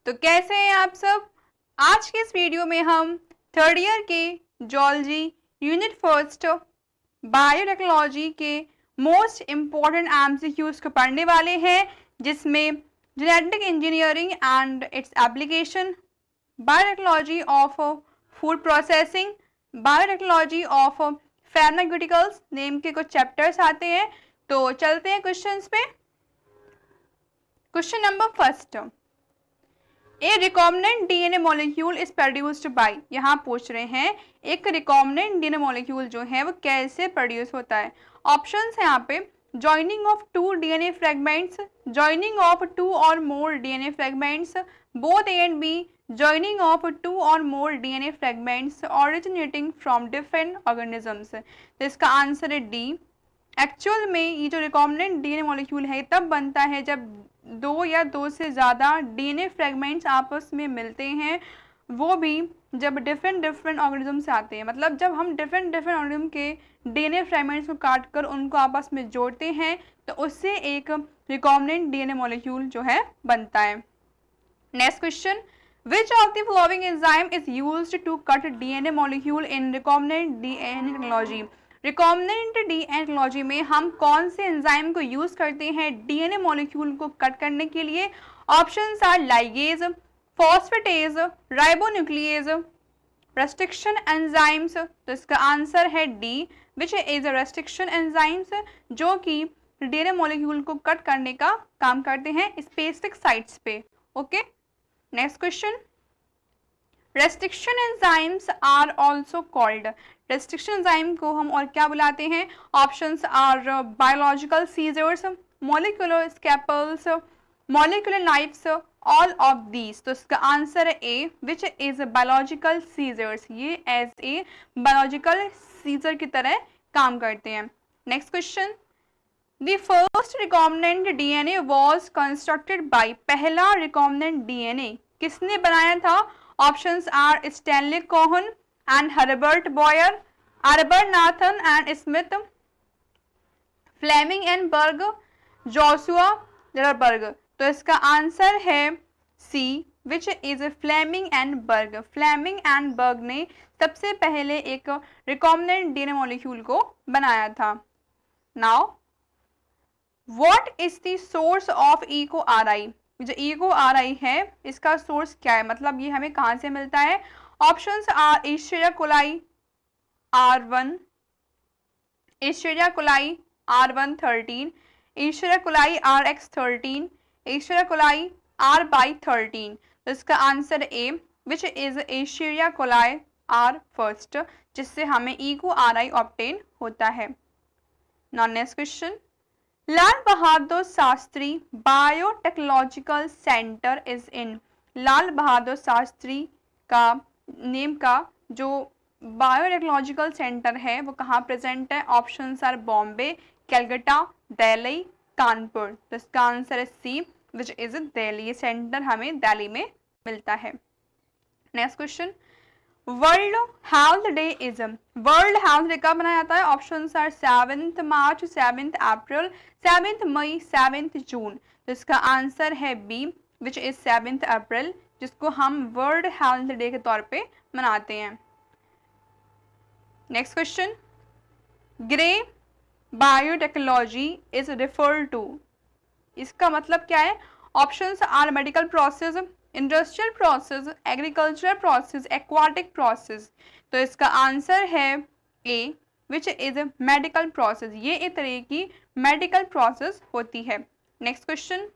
तो कैसे हैं आप सब। आज के इस वीडियो में हम थर्ड ईयर के जूलॉजी यूनिट फर्स्ट बायोटेक्नोलॉजी के मोस्ट इम्पॉर्टेंट एमसीक्यूज को पढ़ने वाले हैं, जिसमें genetic engineering and its application, biotechnology of food processing, biotechnology of pharmaceuticals name के कुछ चैप्टर्स आते हैं। तो चलते हैं क्वेश्चंस पे। Question number first, A recombinant DNA molecule is produced by, यहाँ पूछ रहे हैं एक रिकॉम्बिनेंट डीएनए मॉलिक्यूल जो है वो कैसे प्रोड्यूस होता है। ऑप्शंस है यहाँ पे joining of two DNA fragments, joining of two or more DNA fragments, both A and B, joining of two or more DNA fragments originating from different organisms. तो इसका आंसर है डी। एक्चुअल में ये जो recombinant DNA molecule है तब बनता है जब दो या दो से ज़्यादा डीएनए फ्रेगमेंट्स आपस में मिलते हैं, वो भी जब डिफरेंट ऑर्गेनिज्म से आते हैं। मतलब जब हम डिफरेंट ऑर्गेनिज्म के डीएनए फ्रेगमेंट्स को काट कर उनको आपस में जोड़ते हैं तो उससे एक रिकॉम्बिनेंट डीएनए मॉलिक्यूल जो है बनता है। Next question, which of the following enzyme is used to cut DNA molecule in recombinant DNA technology. Recombinant DNA technology में हम कौन से एंजाइम को यूज करते हैं डीएनए मॉलिक्यूल को कट करने के लिए। Options are ligase, phosphatase, ribonuclease, restriction enzymes. तो इसका आंसर है D, which is restriction enzymes, जो कि डीएनए मॉलिक्यूल को कट करने का काम करते हैं स्पेसिफिक साइट्स पे। Okay, next question, restriction enzymes are also called. Restriction enzyme को हम और क्या बुलाते हैं। Options are biological scissors, molecular scalpels, molecular knives, all of these. तो इसका आंसर है A, which is biological scissors. ये एज ए बायोलॉजिकल सीजर की तरह काम करते हैं। Next question, the first recombinant DNA was constructed by. पहला रिकॉम्बिनेंट डीएनए किसने बनाया था। Options are Stanley Cohen and Herbert Boyer, Arber Nathan and Smith, Fleming and Berg, Joshua Lederberg. तो इसका आंसर है C, which is Fleming and Berg. Fleming and Berg ने सबसे पहले एक रिकॉम्बिनेंट डीएनए मॉलिक्यूल को बनाया था। Now what is the source of Eco R I. जो इको आर आई है इसका सोर्स क्या है, मतलब ये हमें कहाँ से मिलता है। Options are Escherichia coli R1, Escherichia coli R113, Escherichia coli RX13, Escherichia coli R/13। तो इसका answer A, which is Escherichia coli R first, जिससे हमें इको आर आई ऑब्टेन होता है। Now next question, Lal Bahadur Shastri biotechnological centre is in. Lal Bahadur Shastri का name का जो biotechnological centre है वो कहाँ प्रेजेंट है। Options are Bombay, Calcutta, Delhi, Kanpur. तो इसका आंसर है सी, विच इज दिल्ली। ये सेंटर हमें दिल्ली में मिलता है। Next question, world health day is. World health day कब मनाया जाता है। ऑप्शंस आर 7 मार्च, 7 अप्रैल, 7 मई, 7 जून। तो इसका आंसर है बी, विच इज 7 अप्रैल, जिसको हम वर्ल्ड हेल्थ डे के तौर पे मनाते हैं। Next question, grey biotechnology is refer to. इसका मतलब क्या है। Options are medical process, industrial process, agricultural process, aquatic process. तो इसका आंसर है A, which is medical process. ये एक तरह की मेडिकल प्रोसेस होती है। Next question,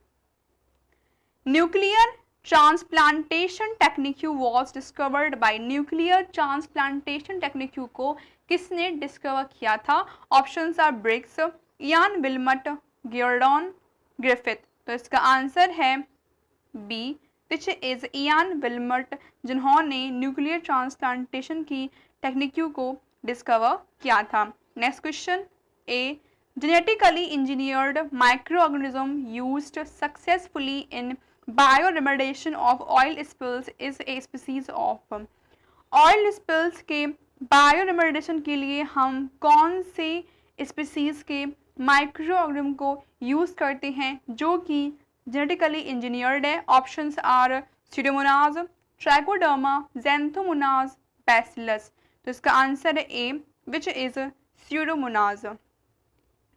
nuclear transplantation technique was discovered by. Nuclear transplantation technique को किसने डिस्कवर किया था। Options are Briggs, Ian Wilmut, Gurdon, Griffith. तो इसका आंसर है B, which is Ian Wilmut, जिन्होंने न्यूक्लियर ट्रांसप्लांटेशन की टेक्निक को डिस्कवर किया था। Next question, a genetically engineered micro organism used successfully in bioremediation of oil spills is a species of. Oil spills के bioremediation के लिए हम कौन से स्पीसीज के माइक्रो ऑर्गेनिज्म को यूज करते हैं जो कि जेनेटिकली इंजीनियर्ड है। Options are Pseudomonas, Trichoderma, Xanthomonas, Bacillus. तो इसका आंसर है A which is Pseudomonas.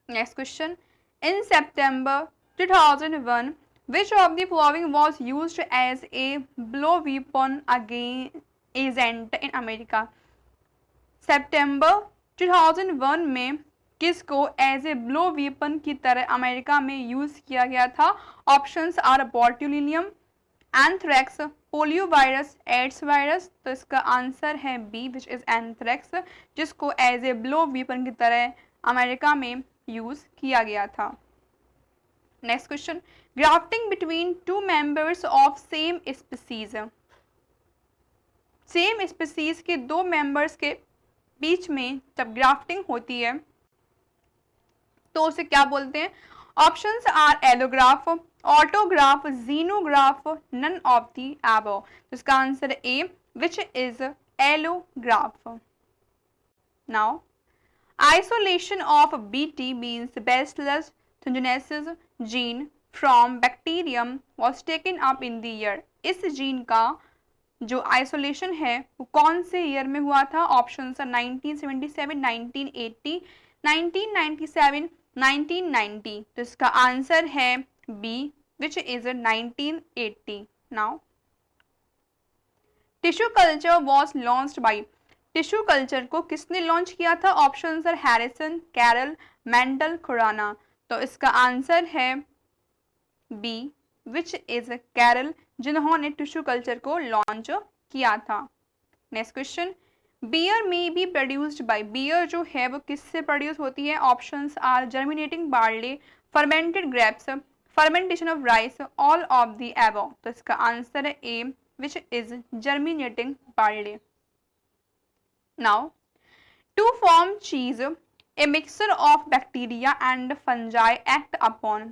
Next question, in September 2001 which of the following was used as a blow weapon against agent in America? सितंबर 2001 में किसको as a bio weapon की तरह America में use किया गया था? Options are botulinum, anthrax, polio virus, AIDS virus. तो इसका आंसर है बी विच इज एंथ्रेक्स, जिसको एज ए ब्लो वेपन की तरह अमेरिका में यूज किया गया था। Next question, grafting between two members of same species. Same species के दो मेंबर्स के बीच में जब ग्राफ्टिंग होती है तो उसे क्या बोलते हैं? Options are allograft, autograft, xenograft, none of the above. तो इसका answer A which is allograft. Now isolation of BT means Bacillus thuringiensis gene from bacterium was taken up in the year। इस जीन का जो isolation है वो कौन से year में हुआ था? ऑप्शन 1977, 1980, 1997, 1990। तो इसका आंसर है B which is 1980। Now tissue culture was launched by. Tissue culture को किसने लॉन्च किया था? Option sir Harrison, Carrel, Mendel, Khurana. तो इसका आंसर है बी विच इज कैरल, जिन्होंने टिश्यू कल्चर को लॉन्च किया था। Next question, beer may be produced by. Beer जो है वो किससे प्रोड्यूस होती है? Options are germinating barley, fermented grapes, fermentation of rice, all of the above. तो इसका आंसर है A which is germinating barley. Now to form cheese a mixture of bacteria and fungi act upon.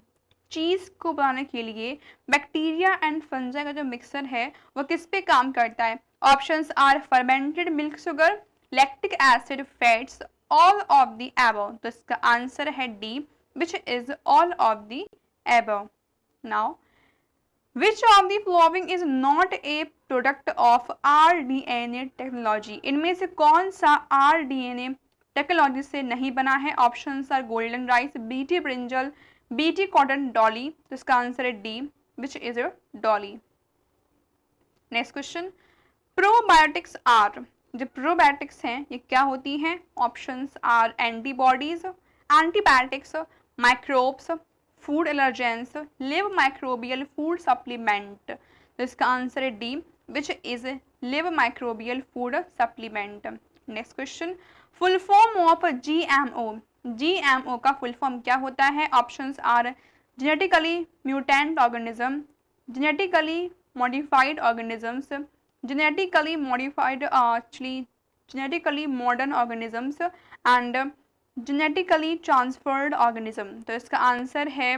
Cheese को बनाने के लिए bacteria and fungi का जो mixture है वो किस पे काम करता है? Options are fermented milk sugar, lactic acid, fats, all of the above. तो इसका आंसर है D which is all of the above. Now which of the following is not a product of RDNA technology. इनमें से कौन सा RDNA technology से नहीं बना है? Options are golden rice, BT brinjal, BT cotton, Dolly. तो इसका आंसर है D which is Dolly. Next question, probiotics are. जो प्रोबायोटिक्स हैं ये क्या होती हैं? Options are antibodies, antibiotics, microbes, food allergens, live microbial food supplement. तो इसका आंसर है D which is live microbial food supplement. Next question, full form of GMO। GMO का फुल फॉर्म क्या होता है? Options are genetically mutant organism, genetically modified organisms, genetically modified genetically modern organisms and genetically transferred organism. तो इसका answer है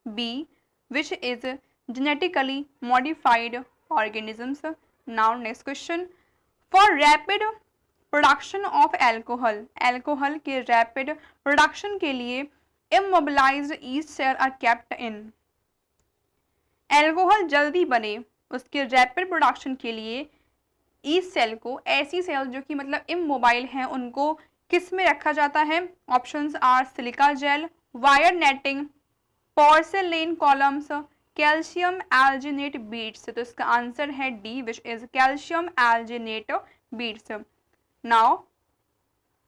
B which is genetically modified organisms. Now next question, for rapid production of alcohol. Alcohol के rapid production के लिए immobilized yeast cell are kept in. Alcohol जल्दी बने उसके rapid production के लिए ईस्ट सेल को, ऐसी सेल जो कि मतलब इमोबाइल हैं, उनको किस में रखा जाता है? Options are silica gel, wire netting, porcelain columns, calcium alginate beads. तो इसका आंसर है D which is calcium alginate beads. Now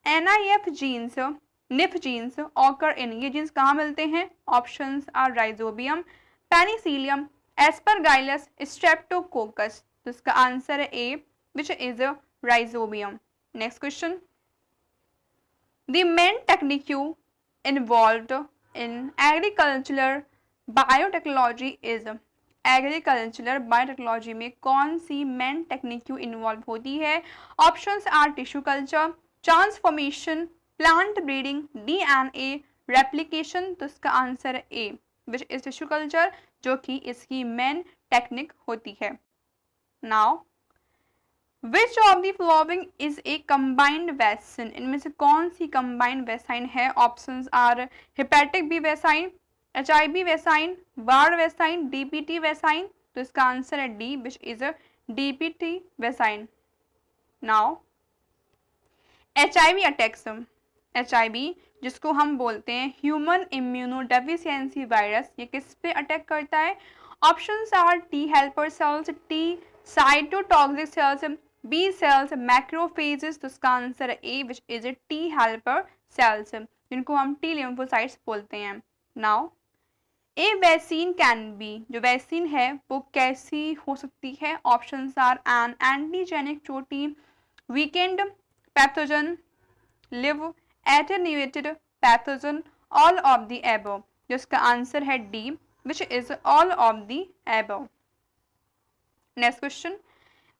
NIF genes, nif genes occur in. ये जीन्स कहाँ मिलते हैं? Options are Rhizobium, Penicillium, Aspergillus, Streptococcus. तो इसका answer है A which is Rhizobium. Next question, the main technique involved in agricultural biotechnology is. Agricultural biotechnology में कौन सी मेन टेक्निक इन्वॉल्व होती है? Options are tissue culture, transformation, plant breeding, DNA replication. तो इसका आंसर है A which is tissue culture, जो कि इसकी मेन टेक्निक होती है। Now which of the following is a combined vaccine. इनमें से कौन सी कंबाइंड वैक्सीन है? Options are hepatic B vaccine, HIV vaccine, bard vaccine, DPT vaccine, तो इसका आंसर है D which is DPT vaccine. Now HIV attacks, HIV जिसको हम बोलते हैं ह्यूमन इम्यूनो डेफिशिएंसी वायरस, ये किस पे अटैक करता है? Options are T helper cells, T cytotoxic cells, B cells, macrophages. तो इसका आंसर है A which is T helper cells, जिनको हम टी लिम्फोसाइट्स बोलते हैं। Now a vaccine can be, जो वैक्सीन है वो कैसी हो सकती है? Options are an antigenic protein, weakened pathogen, live attenuated pathogen, all of the above. जिसका आंसर है D which is all of the above. Next question,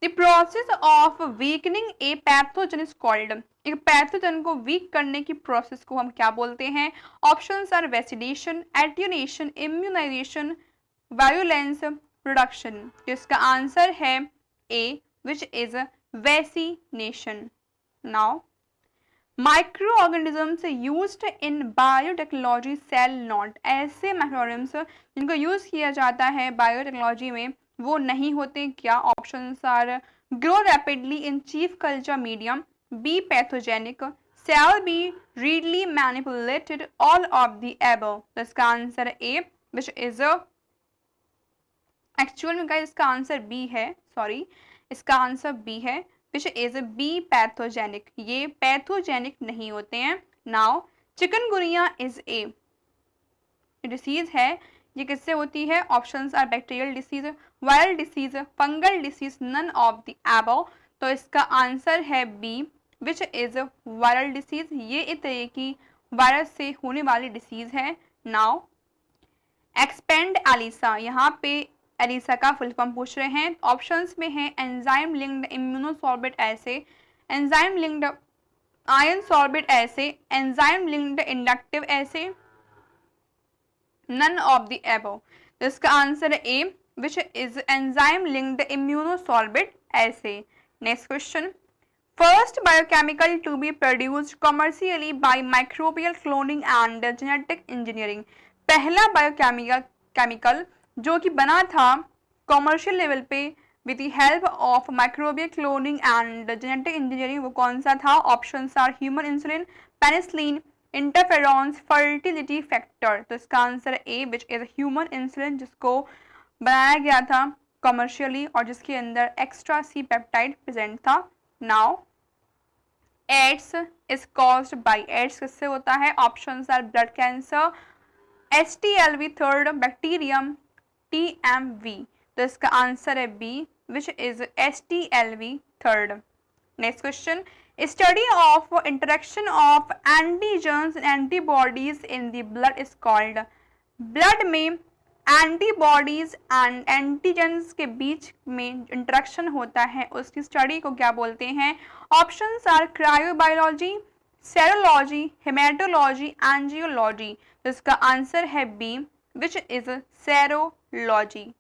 the process of weakening a pathogen is called, एक pathogen को weak करने की process को हम क्या बोलते हैं? Options are vaccination, attenuation, immunization, violence, production. जिसका आंसर है A which is vaccination. Now micro organisms used in biotechnology shall not, ऐसे माइक्रोऑर्गेनिजम्स जिनको यूज किया जाता है बायोटेक्नोलॉजी में वो नहीं होते क्या? Options are grow rapidly in cheap culture medium, be pathogenic, cell be readily manipulated, all of the above. तो इसका answer A which is actual में गाइस इसका आंसर बी है, सॉरी इसका आंसर बी है विच इज बी पैथोजेनिक, ये pathogenic नहीं होते हैं। Now chikungunya is a disease है, ये किससे होती है? Options are bacterial disease, viral disease, fungal disease, none of the above. तो इसका आंसर है B which is viral disease, ये एक तरह की वायरस से होने वाली डिसीज है। नाउ एक्सपेंड एलिसा, यहाँ पे एलिसा का फुल फॉर्म पूछ रहे हैं। ऑप्शंस में है enzyme linked immunosorbent assay, enzyme linked ion sorbent assay, enzyme linked inductive assay, none of the above। तो इसका आंसर है A which is enzyme linked immunosorbate assay। Next question, first biochemical to be produced commercially by microbial cloning and genetic engineering, पहला biochemical जो कि बना था commercial level पे with the help of microbial cloning and genetic engineering, वो कौन सा था? Options are human insulin, penicillin, interferons, fertility factor. तो इसका answer A which is human insulin, जिसको बनाया गया था कमर्शियली और जिसके अंदर एक्स्ट्रा सी पेप्टाइड प्रेजेंट था। Now AIDS is caused by, AIDS किससे होता है? Options are blood cancer, HTLV third, bacterium, TMV। तो इसका आंसर है B which is HTLV third. Next question, study of interaction of antigens antibodies in the blood is called, blood में antibodies and antigens के बीच में interaction होता है उसकी स्टडी को क्या बोलते हैं? Options are cryobiology, serology, haematology, angiology. तो इसका आंसर है B which is serology.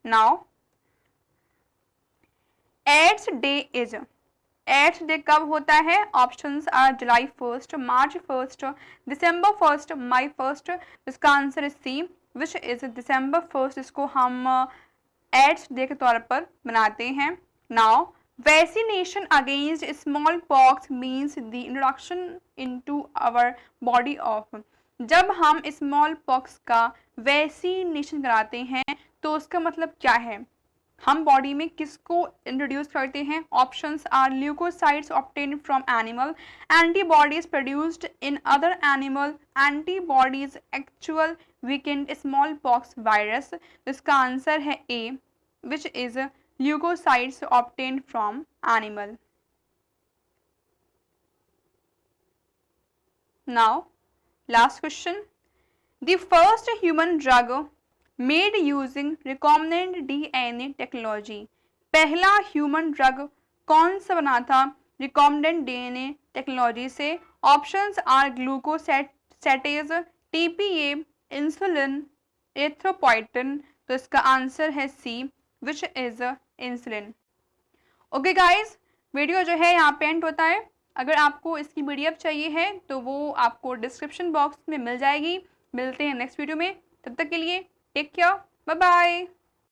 Now AIDS day is, AIDS day कब होता है? Options are July 1, March 1, December 1, May 1। इसका आंसर है सी विच इज दिसंबर 1, इसको हम एड्स डे के तौर पर मनाते हैं। Now vaccination against small pox means the introduction into our body of, जब हम स्मॉल पॉक्स का वैक्सीनेशन कराते हैं तो उसका मतलब क्या है? हम बॉडी में किसको इंट्रोड्यूस करते हैं? Options are leucocytes obtained from animal, antibodies produced in other animal, antibodies actual weakened small pox virus. इसका आंसर है A which is leucocytes obtained from animal. Now last question, the first human drug made using recombinant DNA technology, पहला human drug कौन सा बना था recombinant DNA technology से? Options are glucosidase, TPA, insulin, erythropoietin. तो इसका answer है C which is insulin. Okay guys, video जो है यहाँ पे एंड होता है। अगर आपको इसकी PDF चाहिए है तो वो आपको डिस्क्रिप्शन बॉक्स में मिल जाएगी। मिलते हैं नेक्स्ट वीडियो में, तब तक के लिए टेक केयर, बाय बाय।